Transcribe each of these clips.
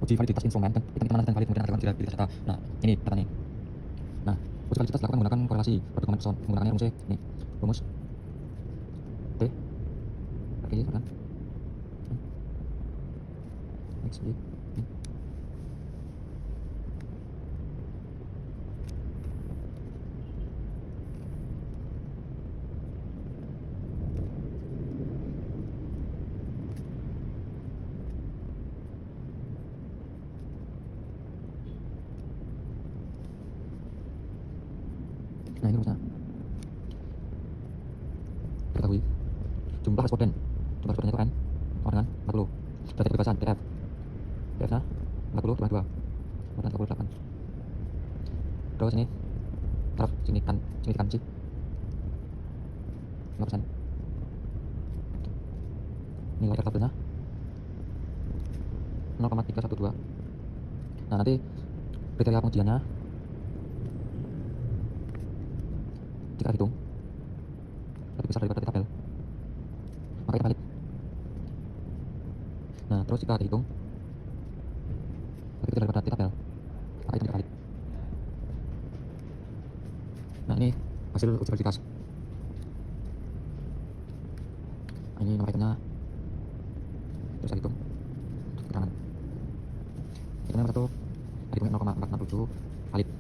uji validitas instrumen dan hitung hitungan dan valid kemudian adakan reliabilitas data. Nah, ini datanya. Nah, uji validitas dilakukan menggunakan korelasi perdoman person menggunakan rumus ini. Rumus T pakai kan? X Y. Nah, ini rumusnya. Ketahui jumlah responden. Jumlah respondennya itu n sama dengan 40. Berarti kebebasan TF. TF-nya 40 tambah 2. Kemudian 38. Terus ini taraf signifikansi 5%. Nilai R tabelnya 0,312. Nah, nanti kriteria pengujiannya jika hitung lebih besar daripada di tabel, maka itu valid. Nah, terus jika dihitung lebih kecil daripada di tabel, maka itu tidak valid. Nah, ini hasil uji validitas. Nah, ini nomor itemnya, terus saya hitung keterangan. Itemnya nomor 1 hitungnya 0,467 valid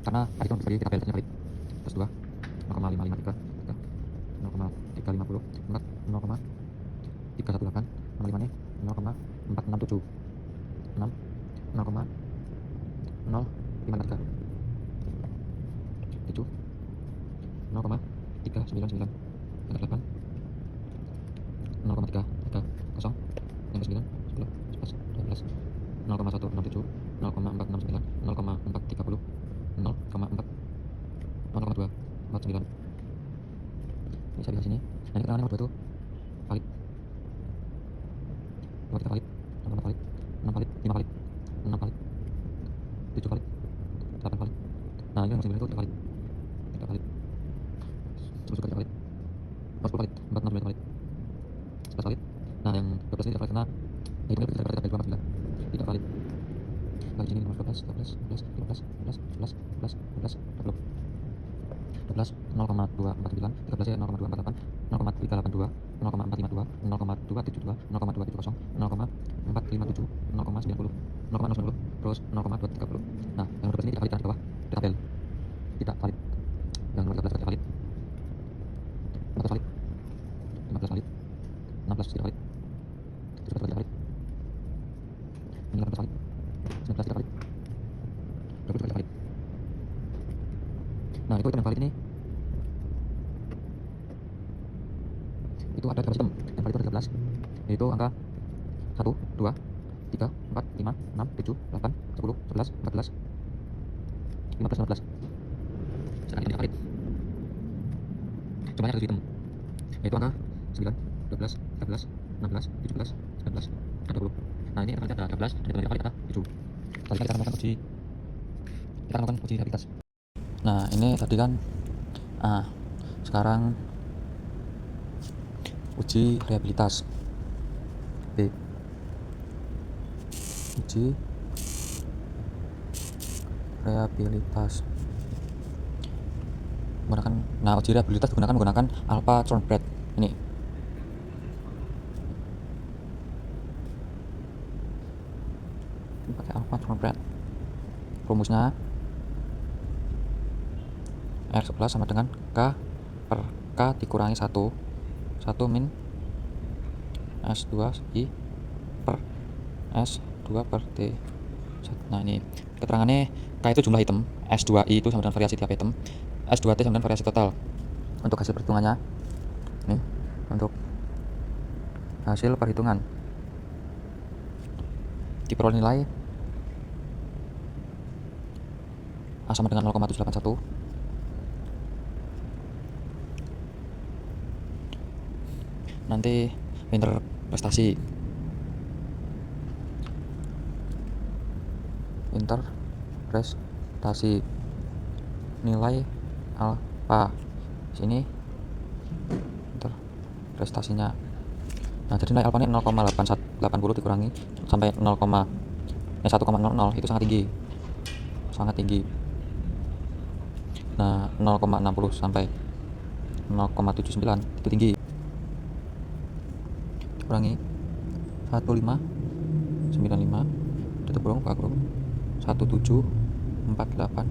karena tadi itu bisa di tabel valid. Terus 2 0,553 0,350 4 0,318 nomor 5 nya 0,467 6 0,053 7 0,399 yang 8 0,330 yang 9 10 11 12 0,167 0,469 0,430 0,4 0,2 49. Ini saya lihat sini. Nah, ini keterangan nomor 2 itu valid. Nomor 3 valid, nomor 4 valid, 6 valid, 5 valid, 6 valid, 7 valid, 8 valid. Nah, ini nomor 9 itu tidak valid. Tidak valid. 10 juga tidak valid. 10 valid, 4, 6, 9 valid. 11 valid. Nah, yang 12 ini tidak valid karena hitungnya lebih besar daripada tabel 2 tidak valid. Lagi sini nomor 12, 13, 14, 15, 16, 11, 11, 12, 20. 12 0,249, 13 nya 0,248, 0,382, 0,452, 0,272, 0,270, 0,457, 0,90, 0,090, terus 0,230. Nah, yang 12 ini tidak valid karena di bawah di tabel tidak valid. Yang nomor 13 tidak valid, 14 valid, 15 valid, 16 tidak valid, 17 tidak valid, 18 valid, 19 tidak valid, 20 tidak valid. Nah, itu item yang valid ini itu ada 13 item. Yang valid itu 13, yaitu angka 1, 2, 3, 4, 5, 6, 7, 8, 10, 11, 14, 15, 16. Sekarang yang valid jumlahnya 7 item, yaitu angka 9, 12, 13, 16, 17, 19, dan 20. Nah, ini ada 13 dan yang valid ada 7. Selanjutnya kita lakukan uji validitas. Nah, ini tadi kan sekarang uji reliabilitas. B. Uji reliabilitas menggunakan, nah uji reliabilitas menggunakan alpha Thornbread ini. Pakai alpha Thornbread. Rumusnya R11 sama dengan K per K dikurangi 1 min S2I per S2 per T. Nah, ini keterangannya K itu jumlah item, S2I itu sama dengan variasi tiap item, S2T sama dengan variasi total. Untuk hasil perhitungannya nih, untuk hasil perhitungan diperoleh nilai A sama dengan 0,781, nanti interpretasi nilai alpha sini interpretasinya. Nah, jadi nilai alpha ini 0,80 dikurangi sampai 0,8 1,00 itu sangat tinggi. Nah 0,60 sampai 0,79 itu tinggi. Kurangi 1595 tutup kurung 1748.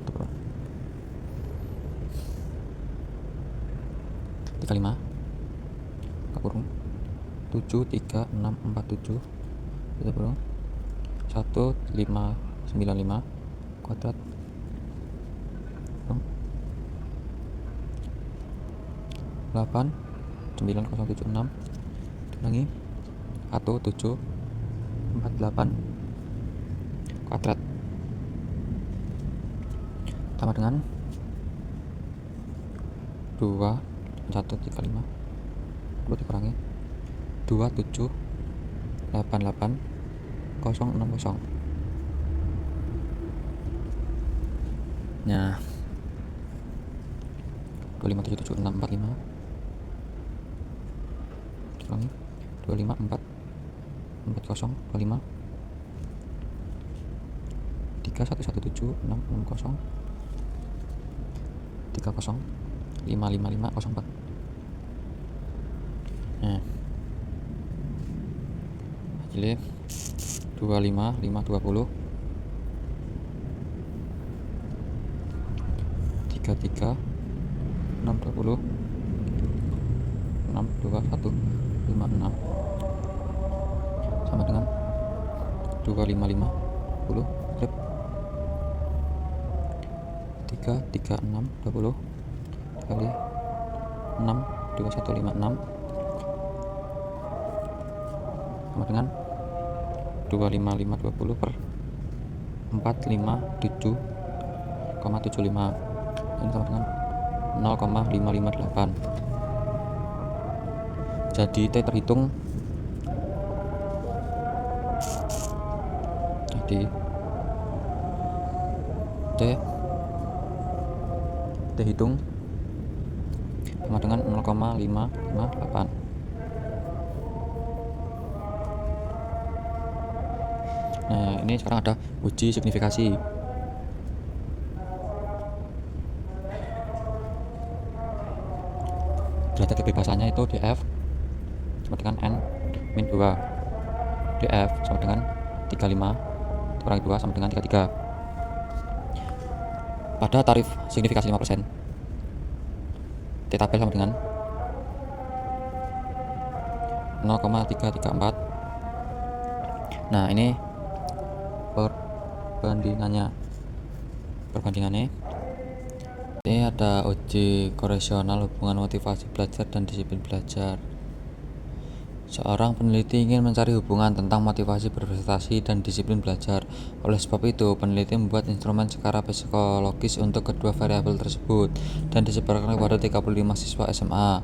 Tutup kurung 35 buka kurung 73647 tutup kurung 1595 kuadrat 89076 lagi 1748 kuadrat sama dengan 2135 perlu dikurangi 2788060. Nah 2577645 dikurangi 2544025 3117660 55504. Nah hasilnya 25520 33 620 62156 sama dengan 2550 grab 33620 kali 62156 sama dengan 25520 per 457,75. Ini sama dengan 0,558. Jadi T terhitung T hitung sama dengan 0,558. Nah ini sekarang ada uji signifikasi. Derajat kebebasannya itu df sama dengan n min 2, df sama dengan 35 dikurangi 2 sama dengan 33. Pada tarif signifikasi 5%, T tabel sama dengan 0,334. Nah ini perbandingannya ini ada uji koresional hubungan motivasi belajar dan disiplin belajar. Seorang peneliti ingin mencari hubungan tentang motivasi berprestasi dan disiplin belajar. Oleh sebab itu, peneliti membuat instrumen skala psikologis untuk kedua variabel tersebut dan disebarkan kepada 35 siswa SMA.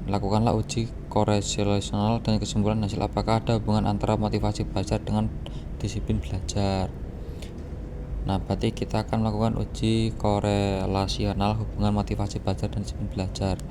Lakukanlah uji koresional dan kesimpulan hasil apakah ada hubungan antara motivasi belajar dengan disiplin belajar. Nah, berarti kita akan melakukan uji korelasional hubungan motivasi belajar dan disiplin belajar.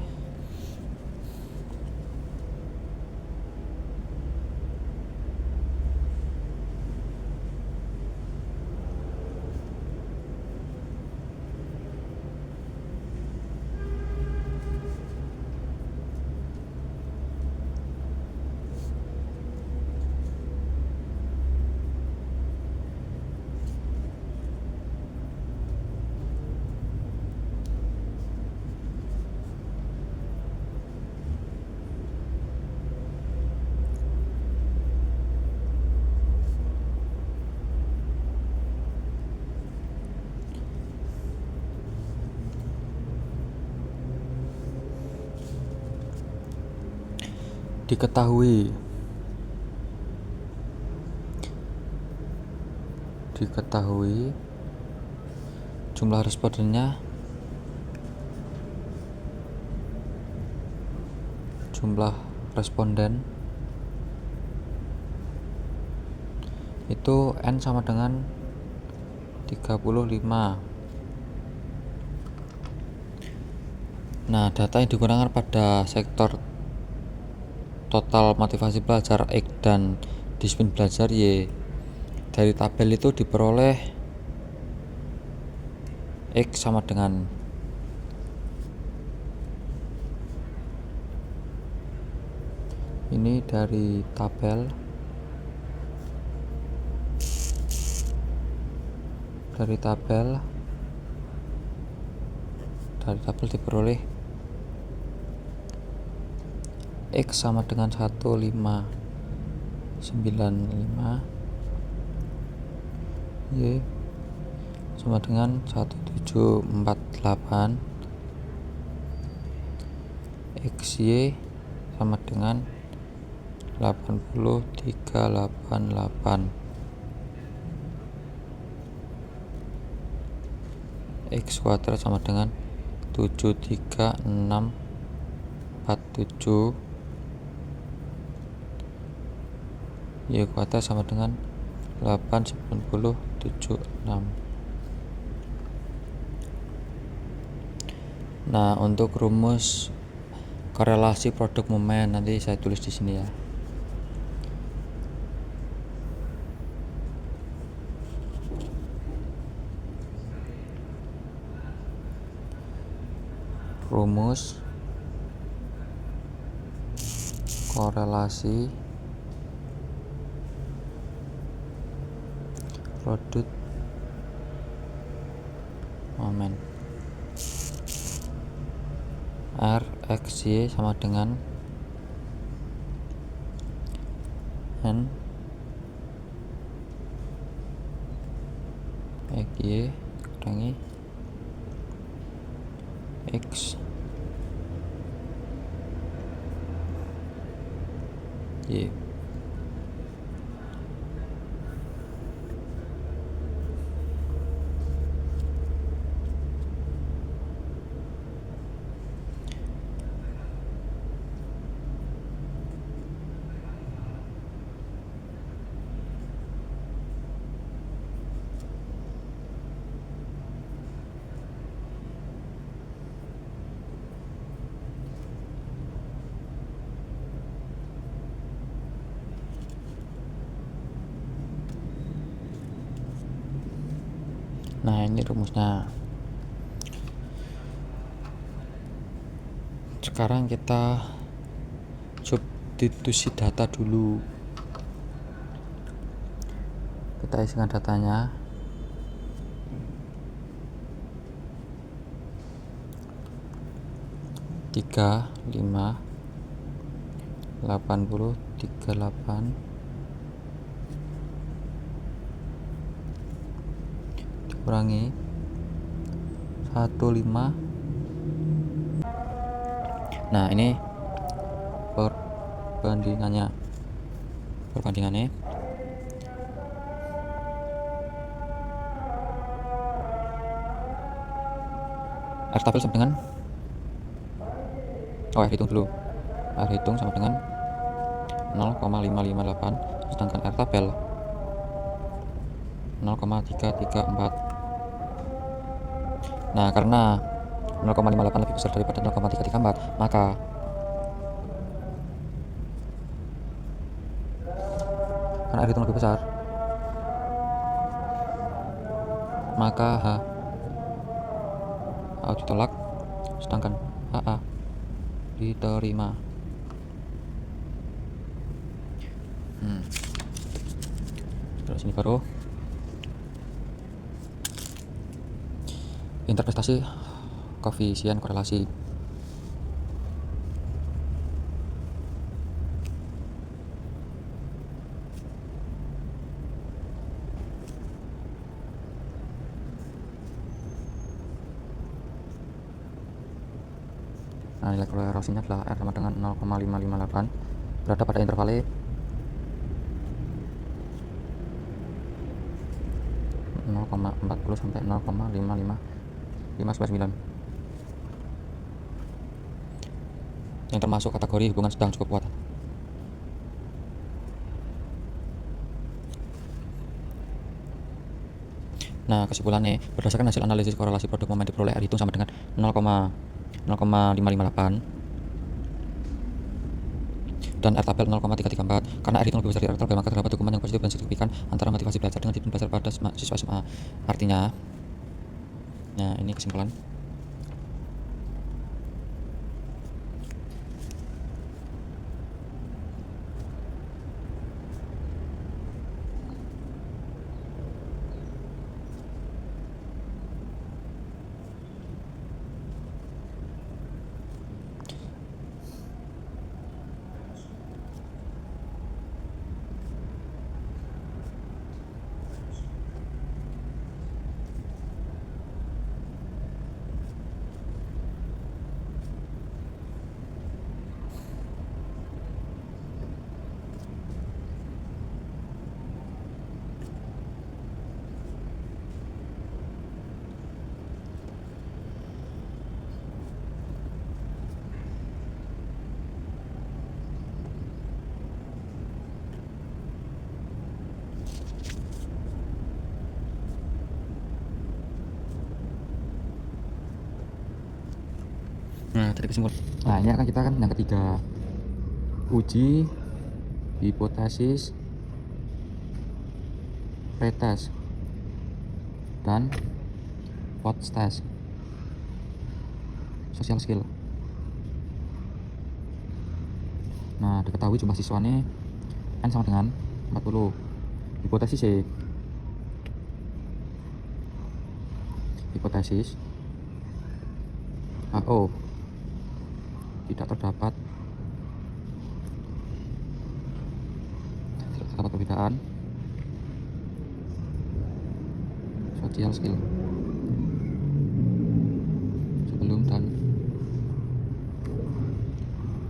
Diketahui jumlah respondennya itu N sama dengan 35. Nah, data yang digunakan pada sektor total motivasi belajar X dan disiplin belajar Y dari tabel itu diperoleh X sama dengan ini dari tabel diperoleh X sama dengan 1595, Y sama dengan 1748, XY sama dengan 80388, X kuadrat sama dengan 73647, Y kuadrat sama dengan 89076. Nah, untuk rumus korelasi produk momen nanti saya tulis di sini ya. Rumus korelasi produk momen R X Y sama dengan N X Y kurangi X Y. Nah, ini rumusnya. Sekarang kita substitusi data dulu. Kita isikan datanya. Tiga, 5, 80, 38 dikurangi 15. Nah, ini perbandingannya R tabel sama dengan R hitung dulu. R hitung sama dengan 0,558, sedangkan R tabel 0,334. Nah, karena 0,58 lebih besar daripada 0,334, maka karena R hitung lebih besar, maka H ditolak, sedangkan HA diterima. Terus ini baru interpretasi koefisien korelasi. Nah, nilai korelasinya adalah R sama dengan 0,558 berada pada interval 0,40 sampai 0,559 yang termasuk kategori hubungan sedang cukup kuat. Nah, kesimpulannya berdasarkan hasil analisis korelasi produk momen diperoleh R hitung sama dengan 0,558 0,558 dan R tabel 0,334. Karena R itu lebih besar dari R tabel, maka terdapat dokumen yang positif dan signifikan antara motivasi belajar dengan disiplin belajar pada siswa SMA. Artinya, nah ini kesimpulan. Nah, tadi kesimpulan. Nah, ini akan kita kan yang ketiga. Uji hipotesis, pretest, dan post test. Social skill. Nah, diketahui jumlah siswanya N sama dengan 40. Hipotesis C. Hipotesis HO tidak terdapat perbedaan social skill sebelum dan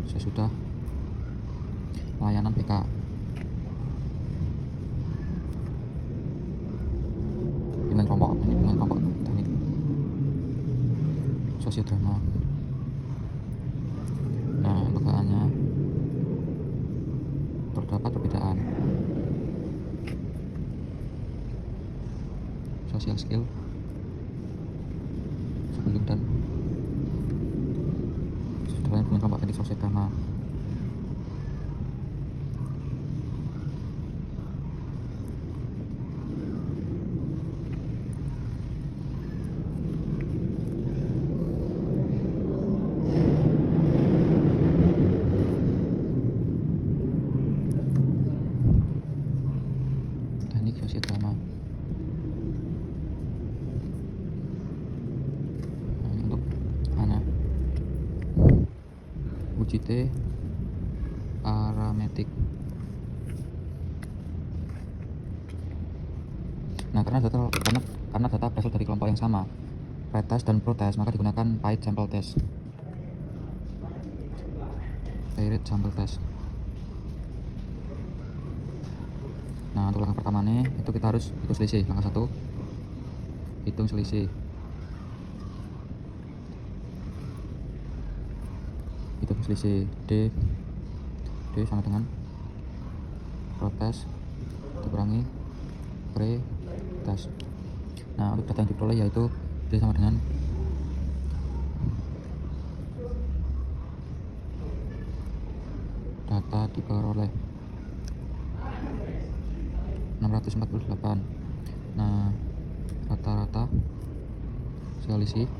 sesudah pelayanan BK. Bimbingan kelompok teknik sosiodrama. Nah, lembagannya terdapat perbedaan social skill sebelum dan sesudah bimbingan kelompok teknik sosiodrama. Sosiodrama. Nah, ini untuk anak uji T parametik. Nah, karena data berasal dari kelompok yang sama, pretest dan protest, maka digunakan paired sample test. Paired sample test. Nah, untuk langkah pertama nih, itu kita harus hitung selisih. Langkah 1, hitung selisih. Hitung selisih D sama dengan protest dikurangi pretest. Nah, untuk data yang diperoleh yaitu D sama dengan data diperoleh 648. Nah, rata-rata selisih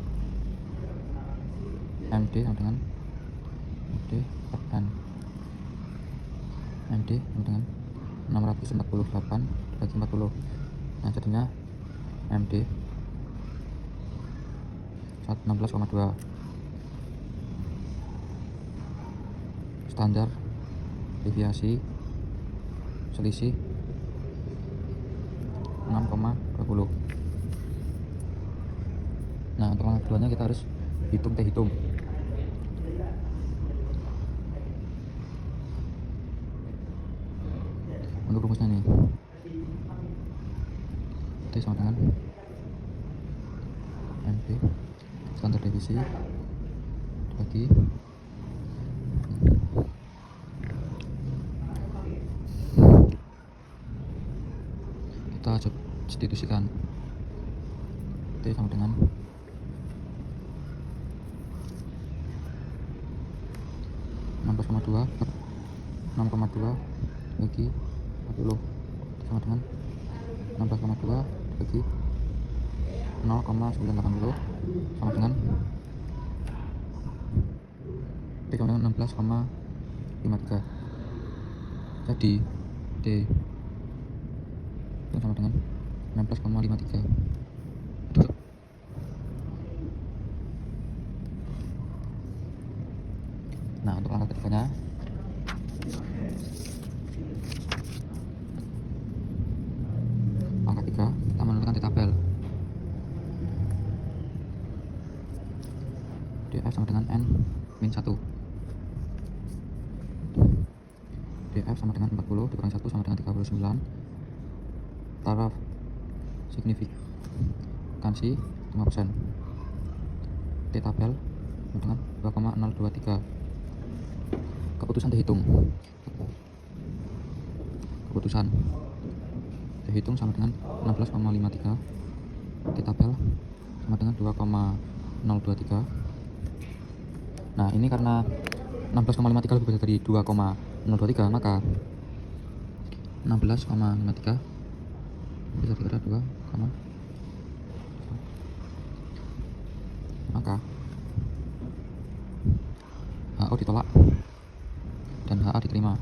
MD sama dengan MD per N. MD sama dengan 648 bagi 40. Nah, jadinya MD 16,2. Standar deviasi selisih 6,20. Nah, untuk langkah keduanya kita harus hitung. Untuk rumusnya nih, T sama dengan MB standar deviasi bagi kita substitusikan T sama dengan 16,2 per 6,2 bagi 40 sama dengan 16,2 bagi 0,980 sama dengan P sama dengan 16,53. Jadi D itu sama dengan 16,53. Nah, untuk langkah ketiganya, langkah 3 kita menentukan tabel. DF sama dengan N min 1. DF sama dengan 40 dikurangi 1 sama dengan 39. Taraf signifikansi 5%. T tabel sama dengan 2,023. Keputusan dihitung. Keputusan dihitung sama dengan 16,53. T tabel sama dengan 2,023. Nah, ini karena 16,53 lebih besar dari 2,023, maka 16,53 besar dari 2, maka HO ditolak dan HA diterima.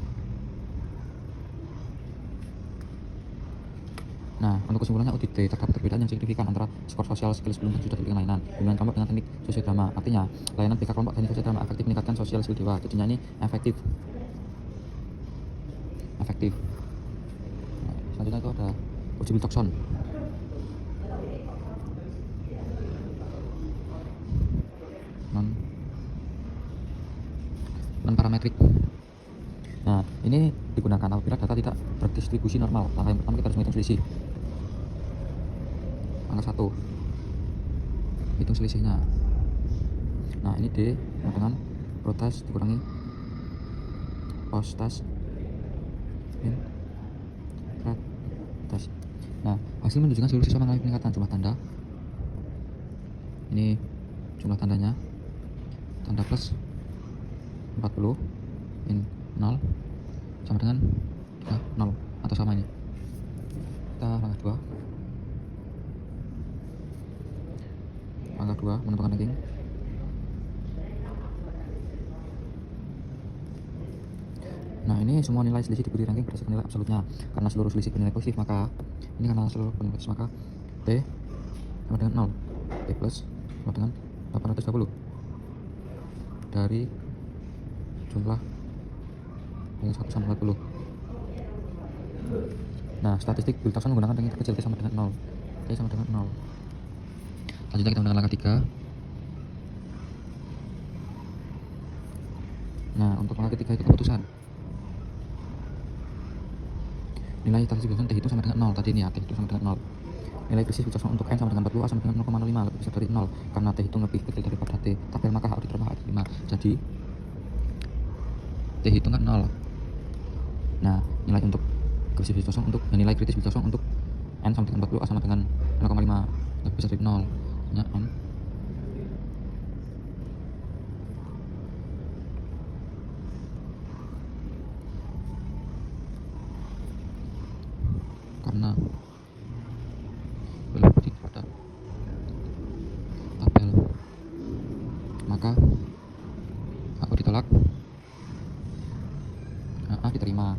Nah, untuk kesimpulannya UTT terdapat perbedaan yang signifikan antara skor sosial skill sebelum dan sudah diberikan layanan kelompok dengan teknik sosiodrama. Artinya, layanan BK kelompok teknik sosiodrama efektif meningkatkan sosial skill dewa. Jadinya ini efektif. Nah, selanjutnya itu ada uji Wilcoxon. Non parametrik. Nah, ini digunakan apabila data tidak berdistribusi normal. Langkah yang pertama kita harus menghitung selisih. Langkah 1, hitung selisihnya. Nah, ini D sama dengan protes dikurangi postas min tes. Nah, hasil menunjukkan seluruh siswa mengalami peningkatan jumlah tanda. Ini jumlah tandanya, tanda plus 40 min 0 sama dengan 0 atau sama ini. Kita langkah 2. Langkah 2 menentukan ranking. Nah, ini semua nilai selisih diberi ranking berdasarkan nilai absolutnya. Karena seluruh selisih bernilai positif, maka ini karena seluruh bernilai positif, maka T sama dengan 0. T plus sama dengan 820 dari jumlah yang 1 sampai 40. Nah, statistik Wilcoxon menggunakan ranking terkecil T sama dengan 0. T sama dengan 0. Selanjutnya kita menggunakan langkah 3. Nah, untuk langkah ketiga itu keputusan. Nilai statistik Wilcoxon dihitung sama dengan 0. Tadi ini ya, T itu sama dengan 0. Nilai krisis Wilcoxon untuk N sama dengan 40, A sama dengan 0,05, lebih besar dari 0. Karena T hitung lebih kecil daripada T. Tabel maka HO diterima, HA diterima. Jadi T hitung kan 0. Nah, nilai untuk krisis Wilcoxon nilai kritis Wilcoxon untuk N sama dengan 40, A sama dengan 0,5, lebih besar dari 0. N karena lebih pada tabel, maka aku ditolak, A diterima.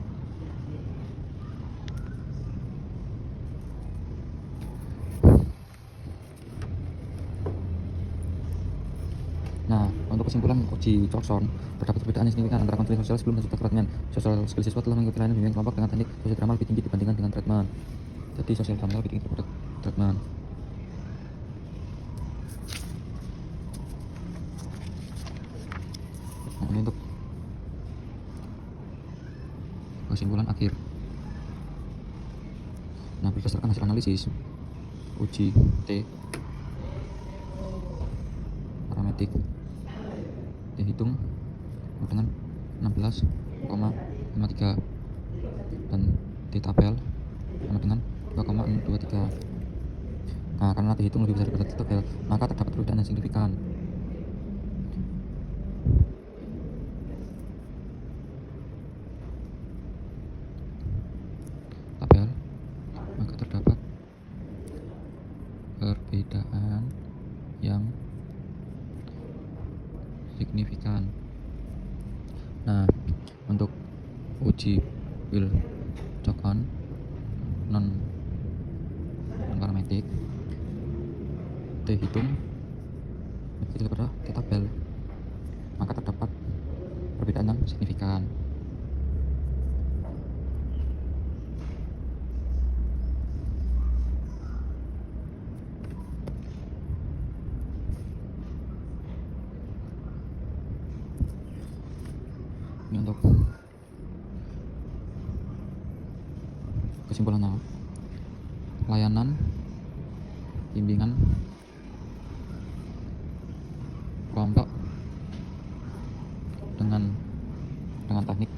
Nah, untuk kesimpulan uji Wilcoxon, terdapat perbedaan yang signifikan antara konseling sosial sebelum dan sesudah treatment. Sosial skill siswa telah mengikuti layanan bimbingan kelompok dengan teknik sosiodrama lebih tinggi dibandingkan dengan treatment. Jadi sosial drama lebih tinggi daripada treatment. Nah, ini untuk kesimpulan akhir. Nah, berdasarkan hasil analisis uji T parametrik dihitung dengan 16,53 dan T tabel sama dengan 2,023. Nah, karena dihitung lebih besar daripada T tabel, maka terdapat perbedaan yang signifikan. perbedaan yang signifikan. Nah, untuk uji Wilcoxon non parametik dihitung itu pada tabel, maka terdapat perbedaan yang signifikan. Ini untuk kesimpulannya, layanan bimbingan kelompok dengan teknik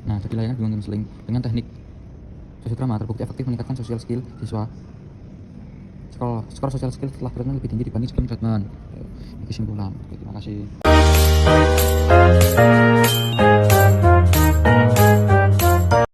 Nah, jadi layanan bimbingan konseling dengan teknik sosiodrama terbukti efektif meningkatkan social skill siswa. Skor social skill setelah treatment lebih tinggi dibanding sebelum treatment. Kesimpulan. Terima kasih.